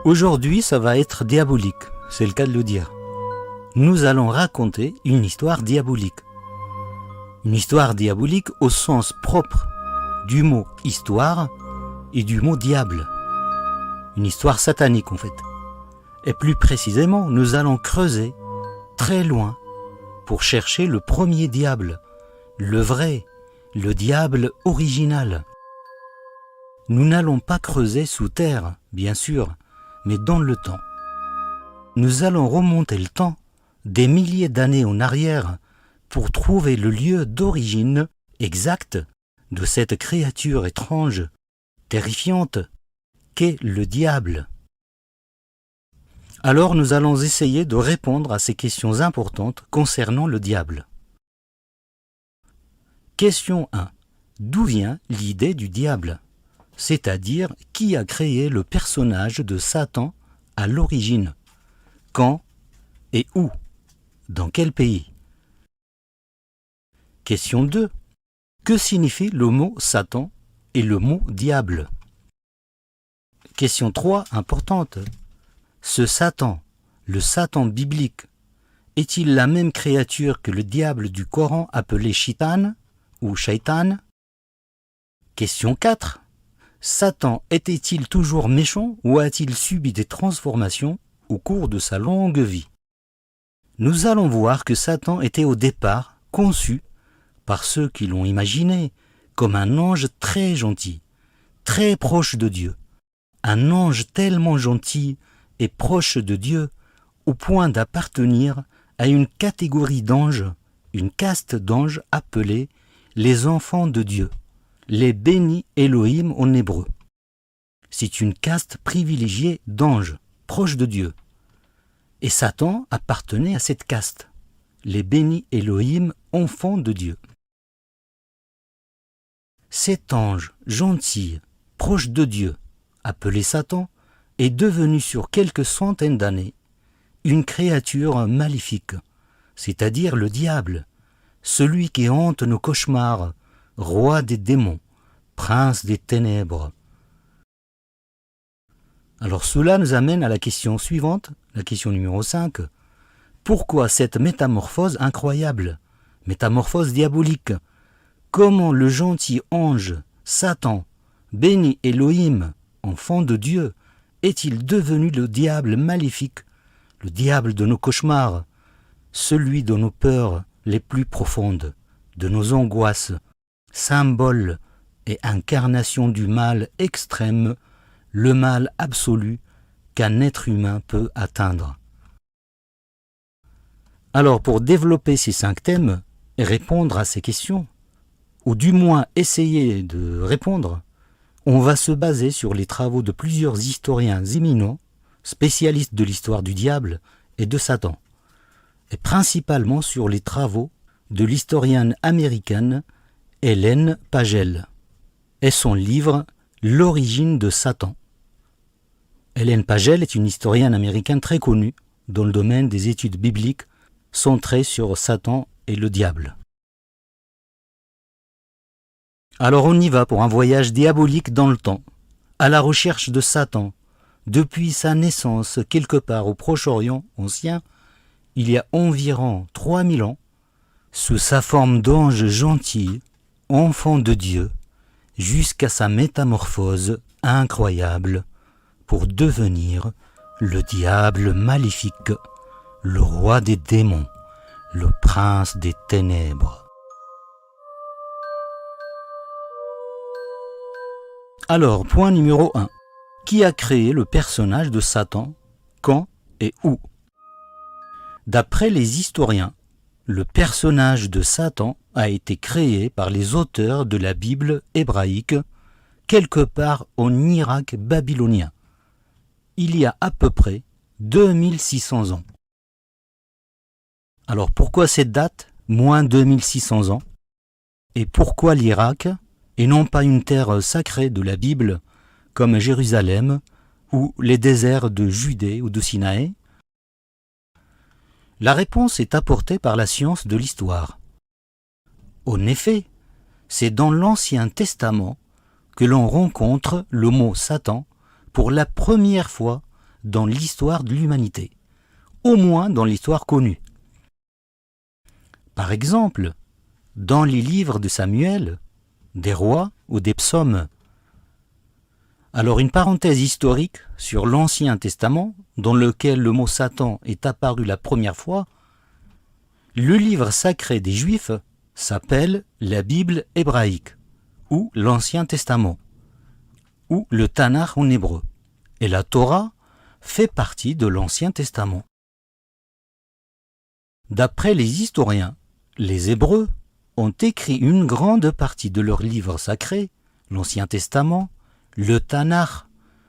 Aujourd'hui, ça va être diabolique, c'est le cas de le dire. Nous allons raconter une histoire diabolique. Une histoire diabolique au sens propre du mot histoire et du mot diable. Une histoire satanique en fait. Et plus précisément, nous allons creuser très loin pour chercher le premier diable, le vrai, le diable original. Nous n'allons pas creuser sous terre, bien sûr, mais dans le temps. Nous allons remonter le temps des milliers d'années en arrière pour trouver le lieu d'origine exact de cette créature étrange, terrifiante, qu'est le diable. Alors nous allons essayer de répondre à ces questions importantes concernant le diable. Question 1. D'où vient l'idée du diable ? C'est-à-dire, qui a créé le personnage de Satan à l'origine ? Quand et où ? Dans quel pays ? Question 2. Que signifie le mot Satan et le mot diable ? Question 3, importante. Ce Satan, le Satan biblique, est-il la même créature que le diable du Coran appelé Shaitan ou Shaitan ? Question 4. Satan était-il toujours méchant ou a-t-il subi des transformations au cours de sa longue vie ? Nous allons voir que Satan était au départ conçu par ceux qui l'ont imaginé comme un ange très gentil, très proche de Dieu. Un ange tellement gentil et proche de Dieu au point d'appartenir à une catégorie d'anges, une caste d'anges appelée les enfants de Dieu, les bénis Elohim en hébreu. C'est une caste privilégiée d'anges, proches de Dieu. Et Satan appartenait à cette caste, les bénis Elohim, enfants de Dieu. Cet ange gentil, proche de Dieu, appelé Satan, est devenu sur quelques centaines d'années une créature maléfique, c'est-à-dire le diable, celui qui hante nos cauchemars, roi des démons, prince des ténèbres. Alors cela nous amène à la question suivante, la question numéro 5. Pourquoi cette métamorphose incroyable, métamorphose diabolique ? Comment le gentil ange, Satan, béni Elohim, enfant de Dieu, est-il devenu le diable maléfique, le diable de nos cauchemars, celui de nos peurs les plus profondes, de nos angoisses, symbole et incarnation du mal extrême, le mal absolu qu'un être humain peut atteindre. Alors pour développer ces 5 thèmes et répondre à ces questions, ou du moins essayer de répondre, on va se baser sur les travaux de plusieurs historiens éminents, spécialistes de l'histoire du diable et de Satan, et principalement sur les travaux de l'historienne américaine Ellen Pagel et son livre « L'origine de Satan ». Ellen Pagel est une historienne américaine très connue dans le domaine des études bibliques centrées sur Satan et le diable. Alors on y va pour un voyage diabolique dans le temps, à la recherche de Satan, depuis sa naissance quelque part au Proche-Orient ancien, il y a environ 3000 ans, sous sa forme d'ange gentil, enfant de Dieu, jusqu'à sa métamorphose incroyable pour devenir le diable maléfique, le roi des démons, le prince des ténèbres. Alors, point numéro 1. Qui a créé le personnage de Satan, quand et où ? D'après les historiens, le personnage de Satan a été créé par les auteurs de la Bible hébraïque quelque part en Irak babylonien, il y a à peu près 2600 ans. Alors pourquoi cette date, moins 2600 ans ? Et pourquoi l'Irak, et non pas une terre sacrée de la Bible, comme Jérusalem, ou les déserts de Judée ou de Sinaï ? La réponse est apportée par la science de l'histoire. En effet, c'est dans l'Ancien Testament que l'on rencontre le mot Satan pour la première fois dans l'histoire de l'humanité, au moins dans l'histoire connue. Par exemple, dans les livres de Samuel, des rois ou des psaumes. Alors une parenthèse historique sur l'Ancien Testament, dans lequel le mot Satan est apparu la première fois. Le livre sacré des Juifs s'appelle la Bible hébraïque, ou l'Ancien Testament, ou le Tanakh en hébreu, et la Torah fait partie de l'Ancien Testament. D'après les historiens, les Hébreux ont écrit une grande partie de leur livre sacré, l'Ancien Testament, le Tanakh,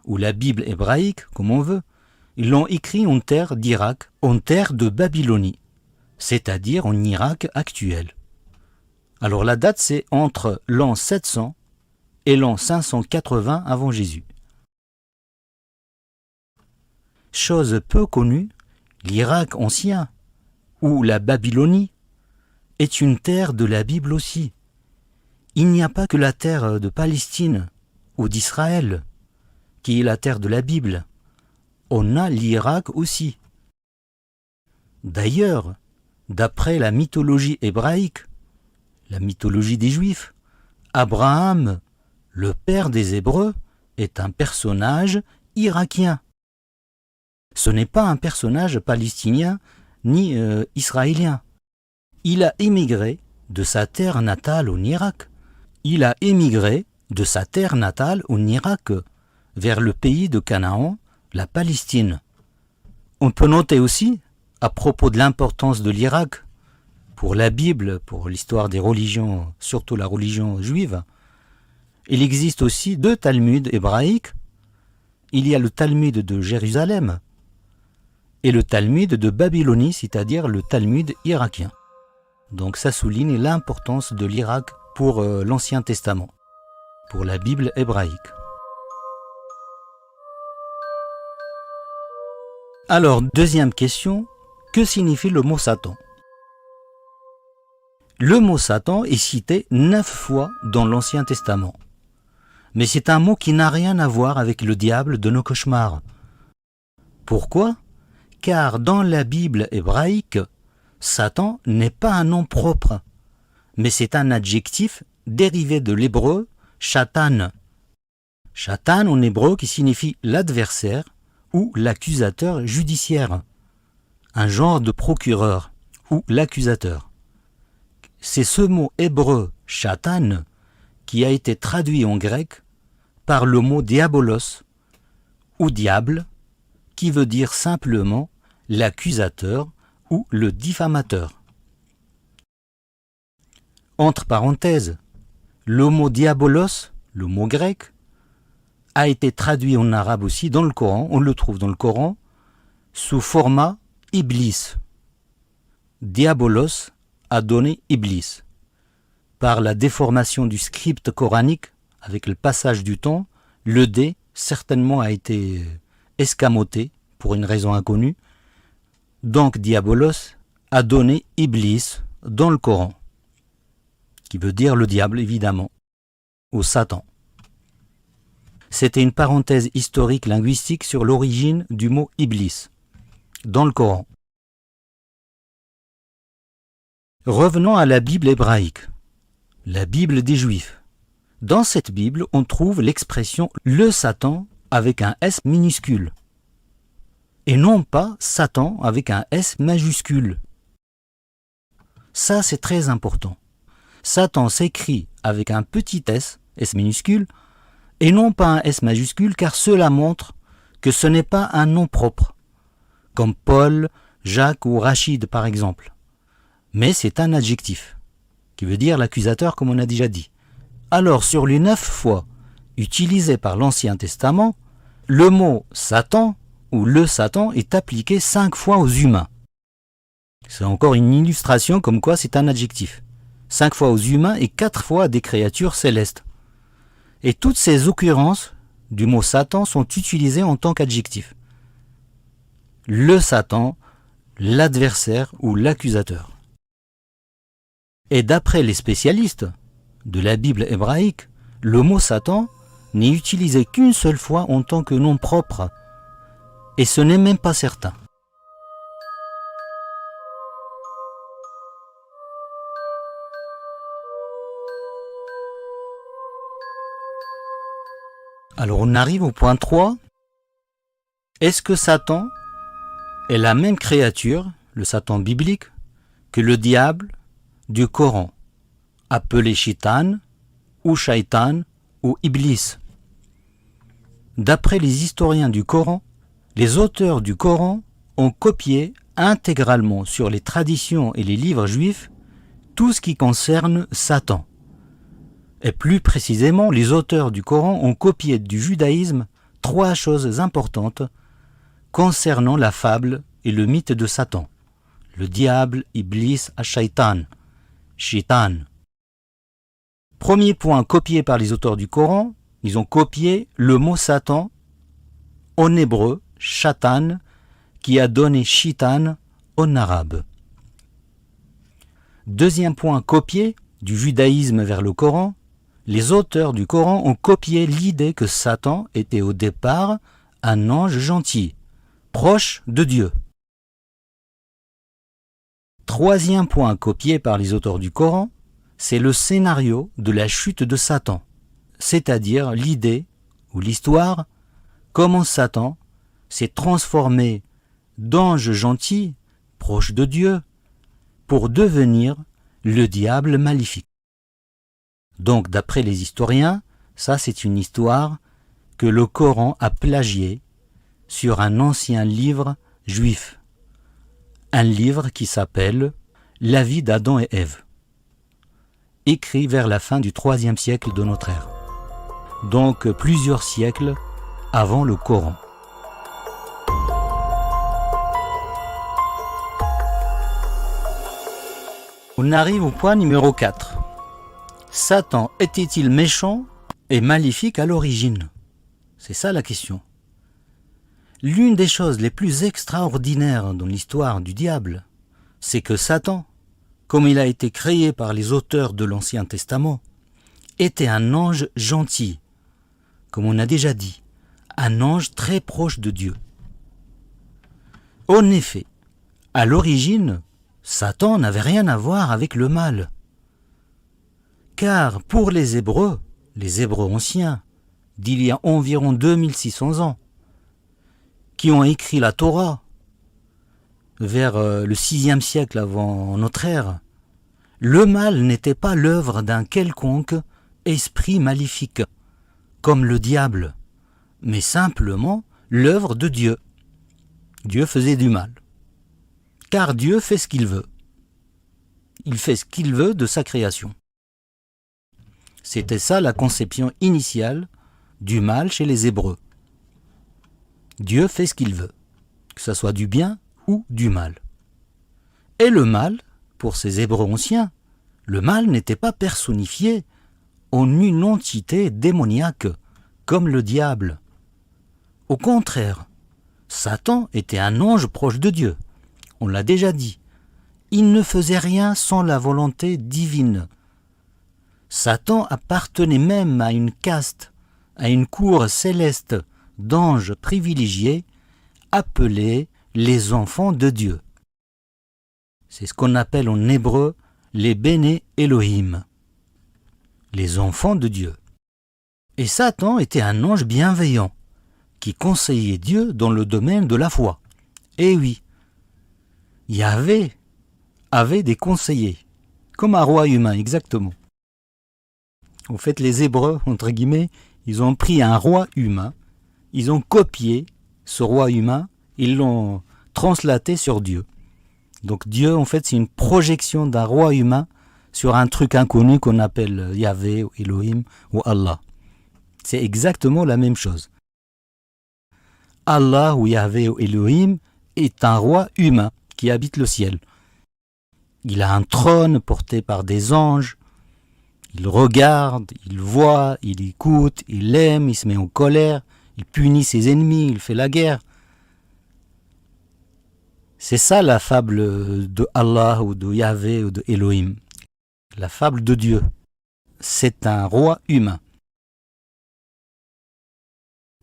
ou la Bible hébraïque, comme on veut. Ils l'ont écrit en terre d'Irak, en terre de Babylonie, c'est-à-dire en Irak actuel. Alors la date c'est entre l'an 700 et l'an 580 avant Jésus. Chose peu connue, l'Irak ancien, ou la Babylonie, est une terre de la Bible aussi. Il n'y a pas que la terre de Palestine ou d'Israël, qui est la terre de la Bible. On a l'Irak aussi. D'ailleurs, d'après la mythologie hébraïque, la mythologie des Juifs, Abraham, le père des Hébreux, est un personnage irakien. Ce n'est pas un personnage palestinien ni israélien. Il a émigré de sa terre natale en Irak. Il a émigré de sa terre natale en Irak vers le pays de Canaan, la Palestine. On peut noter aussi, à propos de l'importance de l'Irak pour la Bible, pour l'histoire des religions, surtout la religion juive, il existe aussi 2 Talmuds hébraïques. Il y a le Talmud de Jérusalem et le Talmud de Babylonie, c'est-à-dire le Talmud irakien. Donc ça souligne l'importance de l'Irak pour l'Ancien Testament, pour la Bible hébraïque. Alors, deuxième question, que signifie le mot Satan? Le mot Satan est cité 9 fois dans l'Ancien Testament. Mais c'est un mot qui n'a rien à voir avec le diable de nos cauchemars. Pourquoi? Car dans la Bible hébraïque, Satan n'est pas un nom propre, mais c'est un adjectif dérivé de l'hébreu Shatan. Shatan en hébreu qui signifie l'adversaire ou l'accusateur judiciaire, un genre de procureur ou l'accusateur. C'est ce mot hébreu Shatan qui a été traduit en grec par le mot diabolos ou diable, qui veut dire simplement l'accusateur ou le diffamateur. Entre parenthèses, le mot diabolos, le mot grec, a été traduit en arabe aussi dans le Coran, on le trouve dans le Coran, sous format Iblis. Diabolos a donné Iblis. Par la déformation du script coranique, avec le passage du temps, le D certainement a été escamoté pour une raison inconnue. Donc Diabolos a donné Iblis dans le Coran, qui veut dire le diable évidemment, ou Satan. C'était une parenthèse historique linguistique sur l'origine du mot Iblis, dans le Coran. Revenons à la Bible hébraïque, la Bible des Juifs. Dans cette Bible, on trouve l'expression « le Satan » avec un S minuscule, et non pas Satan avec un S majuscule. Ça, c'est très important. Satan s'écrit avec un petit S, S minuscule, et non pas un S majuscule, car cela montre que ce n'est pas un nom propre, comme Paul, Jacques ou Rachid par exemple. Mais c'est un adjectif, qui veut dire l'accusateur comme on a déjà dit. Alors sur les 9 fois utilisées par l'Ancien Testament, le mot Satan ou le Satan est appliqué 5 fois aux humains. C'est encore une illustration comme quoi c'est un adjectif. 5 fois aux humains et 4 fois à des créatures célestes. Et toutes ces occurrences du mot Satan sont utilisées en tant qu'adjectif. Le Satan, l'adversaire ou l'accusateur. Et d'après les spécialistes de la Bible hébraïque, le mot Satan n'est utilisé qu'une seule fois en tant que nom propre. Et ce n'est même pas certain. Alors on arrive au point 3. Est-ce que Satan est la même créature, le Satan biblique, que le diable du Coran, appelé Shaitan ou Shaitan ou Iblis? D'après les historiens du Coran, les auteurs du Coran ont copié intégralement sur les traditions et les livres juifs tout ce qui concerne Satan. Et plus précisément, les auteurs du Coran ont copié du judaïsme 3 choses importantes concernant la fable et le mythe de Satan. Le diable, Iblis, Shaitan. Shaitan. Premier point copié par les auteurs du Coran, ils ont copié le mot Satan en hébreu, Shatan, qui a donné Shitan en arabe. Deuxième point copié du judaïsme vers le Coran, les auteurs du Coran ont copié l'idée que Satan était au départ un ange gentil, proche de Dieu. Troisième point copié par les auteurs du Coran, c'est le scénario de la chute de Satan, c'est-à-dire l'idée ou l'histoire, comment Satan s'est transformé d'ange gentil, proche de Dieu, pour devenir le diable maléfique. Donc, d'après les historiens, ça c'est une histoire que le Coran a plagiée sur un ancien livre juif. Un livre qui s'appelle « La vie d'Adam et Ève », écrit vers la fin du IIIe siècle de notre ère. Donc, plusieurs siècles avant le Coran. On arrive au point numéro 4. Satan était-il méchant et maléfique à l'origine? C'est ça la question. L'une des choses les plus extraordinaires dans l'histoire du diable, c'est que Satan, comme il a été créé par les auteurs de l'Ancien Testament, était un ange gentil, comme on a déjà dit, un ange très proche de Dieu. En effet, à l'origine, Satan n'avait rien à voir avec le mal. Car pour les Hébreux anciens, d'il y a environ 2600 ans, qui ont écrit la Torah vers le 6e siècle avant notre ère, le mal n'était pas l'œuvre d'un quelconque esprit maléfique, comme le diable, mais simplement l'œuvre de Dieu. Dieu faisait du mal. Car Dieu fait ce qu'il veut. Il fait ce qu'il veut de sa création. C'était ça la conception initiale du mal chez les Hébreux. Dieu fait ce qu'il veut, que ce soit du bien ou du mal. Et le mal, pour ces Hébreux anciens, le mal n'était pas personnifié en une entité démoniaque, comme le diable. Au contraire, Satan était un ange proche de Dieu. On l'a déjà dit. Il ne faisait rien sans la volonté divine. Satan appartenait même à une caste, à une cour céleste d'anges privilégiés appelés les enfants de Dieu. C'est ce qu'on appelle en hébreu les Béné Elohim, les enfants de Dieu. Et Satan était un ange bienveillant qui conseillait Dieu dans le domaine de la foi. Et oui, Yahvé avait des conseillers, comme un roi humain, exactement. En fait, les Hébreux, entre guillemets, ils ont pris un roi humain, ils ont copié ce roi humain, ils l'ont translaté sur Dieu. Donc Dieu, en fait, c'est une projection d'un roi humain sur un truc inconnu qu'on appelle Yahvé, ou Elohim, ou Allah. C'est exactement la même chose. Allah, ou Yahvé, ou Elohim, est un roi humain qui habite le ciel. Il a un trône porté par des anges. Il regarde, il voit, il écoute, il aime, il se met en colère, il punit ses ennemis, il fait la guerre. C'est ça la fable de Allah ou de Yahvé ou de Elohim. La fable de Dieu. C'est un roi humain.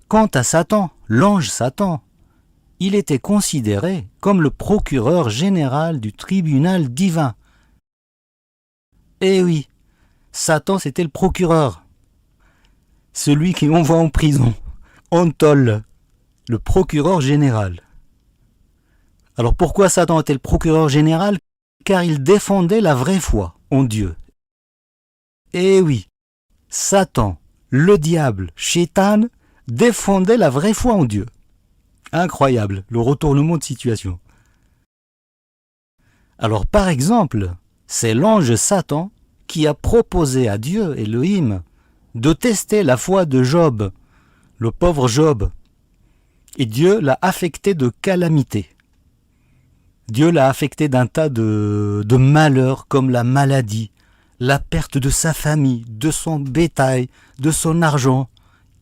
Quant à Satan, l'ange Satan, il était considéré comme le procureur général du tribunal divin. Eh oui, Satan c'était le procureur, celui qui envoie en prison, en tôle, le procureur général. Alors pourquoi Satan était le procureur général? Car il défendait la vraie foi en Dieu. Eh oui, Satan, le diable, Shaitan, défendait la vraie foi en Dieu. Incroyable, le retournement de situation. Alors par exemple, c'est l'ange Satan qui a proposé à Dieu, Elohim, de tester la foi de Job, le pauvre Job. Et Dieu l'a affecté de calamités. Dieu l'a affecté d'un tas de malheurs comme la maladie, la perte de sa famille, de son bétail, de son argent.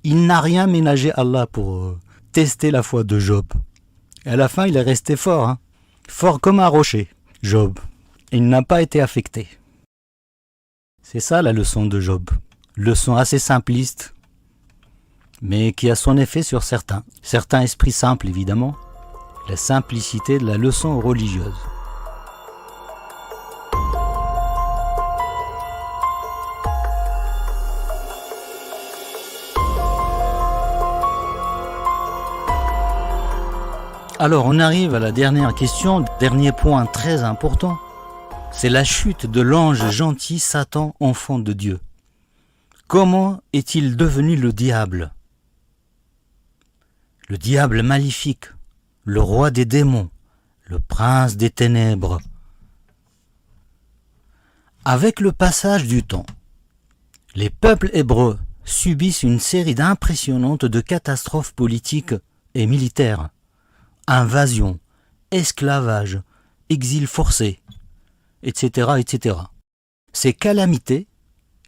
Il n'a rien ménagé Allah pour tester la foi de Job. Et à la fin, il est resté fort, hein, fort comme un rocher, Job. Il n'a pas été affecté. C'est ça la leçon de Job. Leçon assez simpliste, mais qui a son effet sur certains. Certains esprits simples, évidemment. La simplicité de la leçon religieuse. Alors on arrive à la dernière question, dernier point très important. C'est la chute de l'ange gentil Satan, enfant de Dieu. Comment est-il devenu le diable? Le diable maléfique, le roi des démons, le prince des ténèbres. Avec le passage du temps, les peuples hébreux subissent une série d'impressionnantes de catastrophes politiques et militaires. Invasion, esclavage, exil forcé, etc., etc. Ces calamités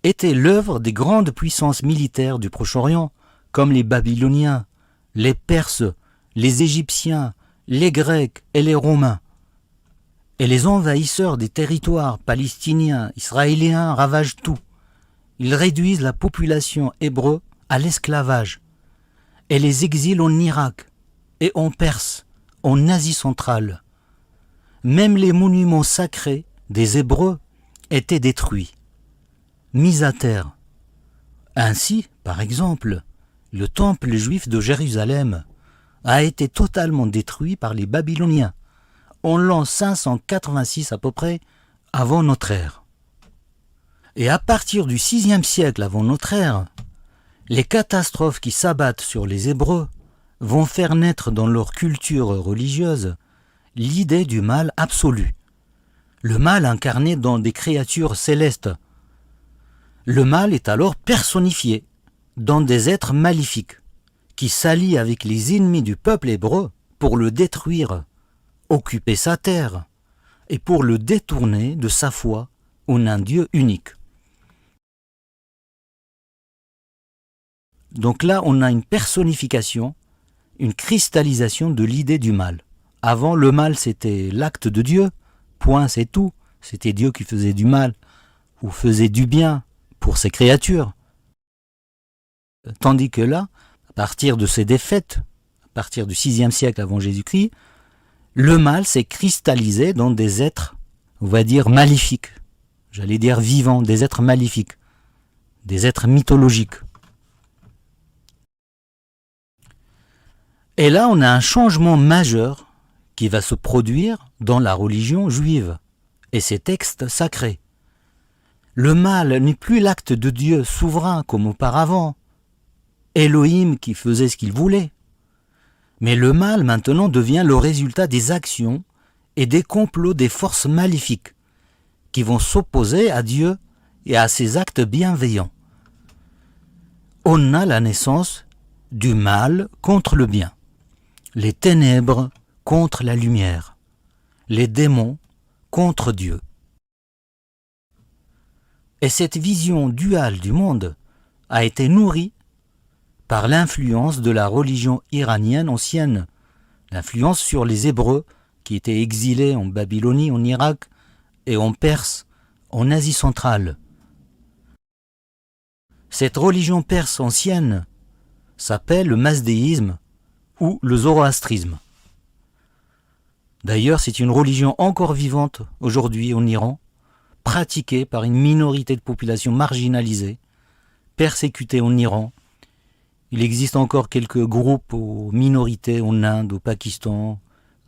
étaient l'œuvre des grandes puissances militaires du Proche-Orient, comme les Babyloniens, les Perses, les Égyptiens, les Grecs et les Romains. Et les envahisseurs des territoires palestiniens, israéliens ravagent tout. Ils réduisent la population hébreu à l'esclavage et les exilent en Irak et en Perse, en Asie centrale. Même les monuments sacrés des Hébreux étaient détruits, mis à terre. Ainsi, par exemple, le temple juif de Jérusalem a été totalement détruit par les Babyloniens en l'an 586 à peu près avant notre ère. Et à partir du VIe siècle avant notre ère, les catastrophes qui s'abattent sur les Hébreux vont faire naître dans leur culture religieuse l'idée du mal absolu, le mal incarné dans des créatures célestes. Le mal est alors personnifié dans des êtres maléfiques qui s'allient avec les ennemis du peuple hébreu pour le détruire, occuper sa terre et pour le détourner de sa foi en un Dieu unique. Donc là, on a une personnification, une cristallisation de l'idée du mal. Avant, le mal, c'était l'acte de Dieu, point, c'est tout. C'était Dieu qui faisait du mal ou faisait du bien pour ses créatures. Tandis que là, à partir de ces défaites, à partir du VIe siècle avant Jésus-Christ, le mal s'est cristallisé dans des êtres, on va dire, maléfiques. J'allais dire vivants, des êtres maléfiques, des êtres mythologiques. Et là, on a un changement majeur qui va se produire dans la religion juive et ses textes sacrés. Le mal n'est plus l'acte de Dieu souverain comme auparavant, Elohim qui faisait ce qu'il voulait. Mais le mal maintenant devient le résultat des actions et des complots des forces maléfiques qui vont s'opposer à Dieu et à ses actes bienveillants. On a la naissance du mal contre le bien, les ténèbres contre la lumière, les démons contre Dieu. Et cette vision duale du monde a été nourrie par l'influence de la religion iranienne ancienne, l'influence sur les Hébreux qui étaient exilés en Babylonie, en Irak et en Perse, en Asie centrale. Cette religion perse ancienne s'appelle le mazdéisme ou le zoroastrisme. D'ailleurs, c'est une religion encore vivante aujourd'hui en Iran, pratiquée par une minorité de population marginalisée, persécutée en Iran. Il existe encore quelques groupes ou minorités en Inde, au Pakistan,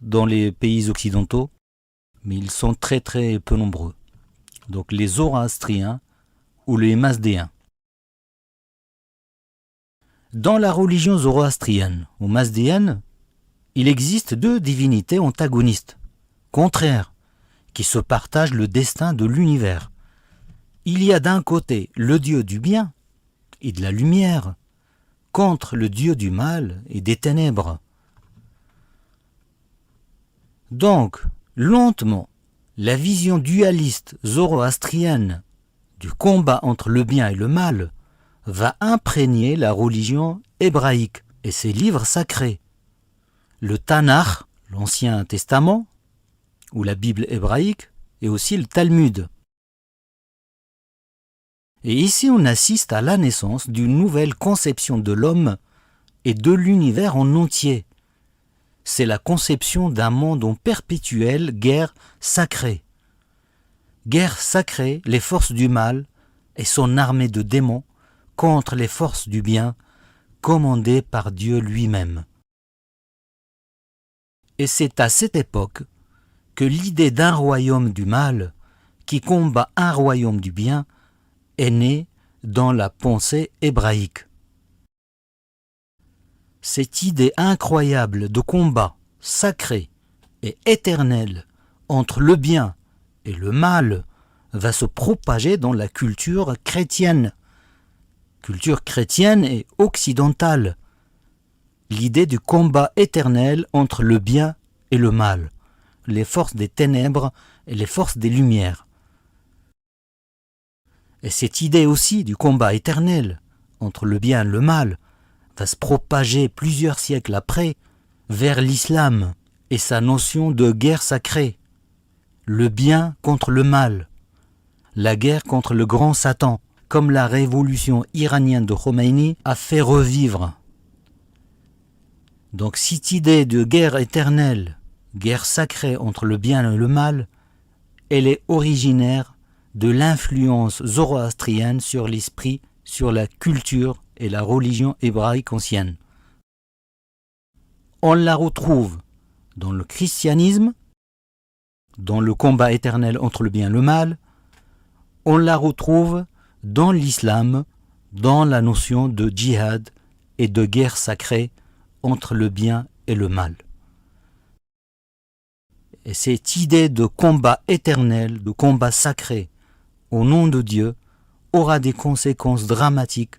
dans les pays occidentaux, mais ils sont très très peu nombreux. Donc les Zoroastriens ou les Mazdéens. Dans la religion zoroastrienne ou mazdéenne, il existe deux divinités antagonistes, contraires, qui se partagent le destin de l'univers. Il y a d'un côté le dieu du bien et de la lumière, contre le dieu du mal et des ténèbres. Donc, lentement, la vision dualiste zoroastrienne du combat entre le bien et le mal va imprégner la religion hébraïque et ses livres sacrés. Le Tanakh, l'Ancien Testament, ou la Bible hébraïque, et aussi le Talmud. Et ici on assiste à la naissance d'une nouvelle conception de l'homme et de l'univers en entier. C'est la conception d'un monde en perpétuelle guerre sacrée. Guerre sacrée, les forces du mal et son armée de démons contre les forces du bien, commandées par Dieu lui-même. Et c'est à cette époque que l'idée d'un royaume du mal qui combat un royaume du bien est née dans la pensée hébraïque. Cette idée incroyable de combat sacré et éternel entre le bien et le mal va se propager dans la culture chrétienne et occidentale. L'idée du combat éternel entre le bien et le mal, les forces des ténèbres et les forces des lumières. Et cette idée aussi du combat éternel entre le bien et le mal va se propager plusieurs siècles après vers l'islam et sa notion de guerre sacrée. Le bien contre le mal, la guerre contre le grand Satan, comme la révolution iranienne de Khomeini a fait revivre. Donc cette idée de guerre éternelle, guerre sacrée entre le bien et le mal, elle est originaire de l'influence zoroastrienne sur l'esprit, sur la culture et la religion hébraïque ancienne. On la retrouve dans le christianisme, dans le combat éternel entre le bien et le mal. On la retrouve dans l'islam, dans la notion de djihad et de guerre sacrée entre le bien et le mal. Et cette idée de combat éternel, de combat sacré au nom de Dieu, aura des conséquences dramatiques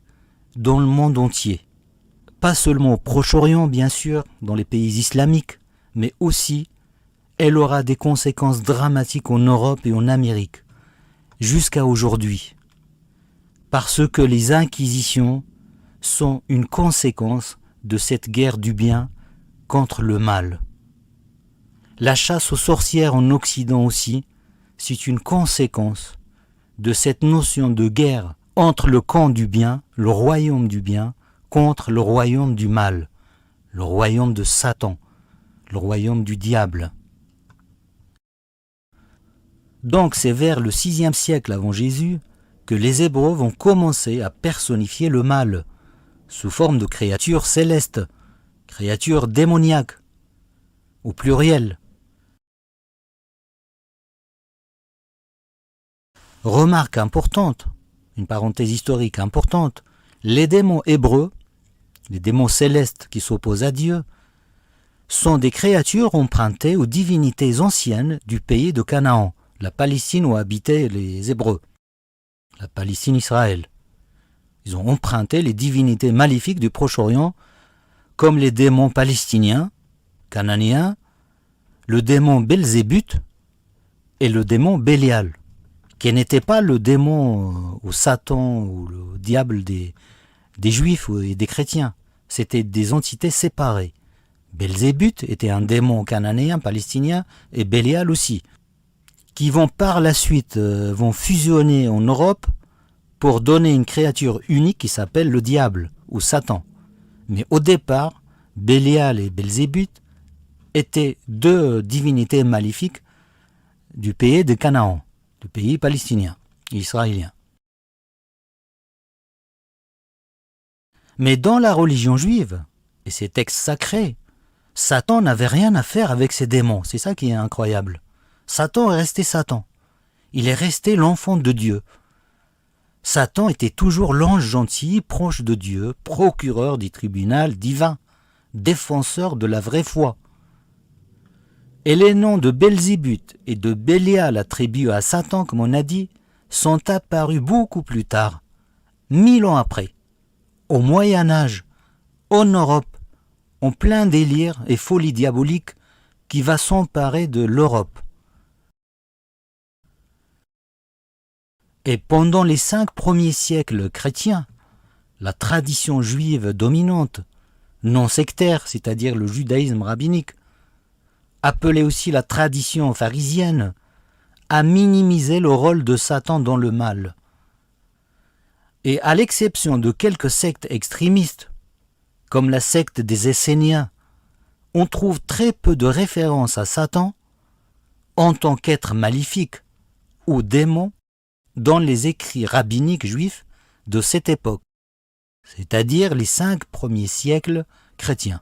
dans le monde entier. Pas seulement au Proche-Orient, bien sûr, dans les pays islamiques, mais aussi elle aura des conséquences dramatiques en Europe et en Amérique, jusqu'à aujourd'hui. Parce que les inquisitions sont une conséquence de cette guerre du bien contre le mal. La chasse aux sorcières en Occident aussi, c'est une conséquence de cette notion de guerre entre le camp du bien, le royaume du bien, contre le royaume du mal, le royaume de Satan, le royaume du diable. Donc c'est vers le 6e siècle avant Jésus que les Hébreux vont commencer à personnifier le mal sous forme de créatures célestes, créatures démoniaques, au pluriel. Remarque importante, une parenthèse historique importante, les démons hébreux, les démons célestes qui s'opposent à Dieu, sont des créatures empruntées aux divinités anciennes du pays de Canaan, la Palestine où habitaient les Hébreux, la Palestine Israël. Ils ont emprunté les divinités maléfiques du Proche-Orient, comme les démons palestiniens, cananéens, le démon Belzébuth et le démon Bélial, qui n'était pas le démon ou Satan ou le diable des Juifs et des chrétiens. C'était des entités séparées. Belzébuth était un démon cananéen, palestinien, et Bélial aussi, qui vont par la suite vont fusionner en Europe pour donner une créature unique qui s'appelle le diable ou Satan. Mais au départ, Bélial et Belzébuth étaient deux divinités maléfiques du pays de Canaan, du pays palestinien, israélien. Mais dans la religion juive, et ses textes sacrés, Satan n'avait rien à faire avec ces démons. C'est ça qui est incroyable. Satan est resté Satan. Il est resté l'enfant de Dieu. Satan était toujours l'ange gentil, proche de Dieu, procureur du tribunal divin, défenseur de la vraie foi. Et les noms de Belzébuth et de Bélial attribués à Satan, comme on a dit, sont apparus beaucoup plus tard, 1000 ans après, au Moyen-Âge, en Europe, en plein délire et folie diabolique qui va s'emparer de l'Europe. Et pendant les 5 premiers siècles chrétiens, la tradition juive dominante, non sectaire, c'est-à-dire le judaïsme rabbinique, appelée aussi la tradition pharisienne, a minimisé le rôle de Satan dans le mal. Et à l'exception de quelques sectes extrémistes, comme la secte des Esséniens, on trouve très peu de références à Satan en tant qu'être maléfique ou démon dans les écrits rabbiniques juifs de cette époque, c'est-à-dire les 5 premiers siècles chrétiens.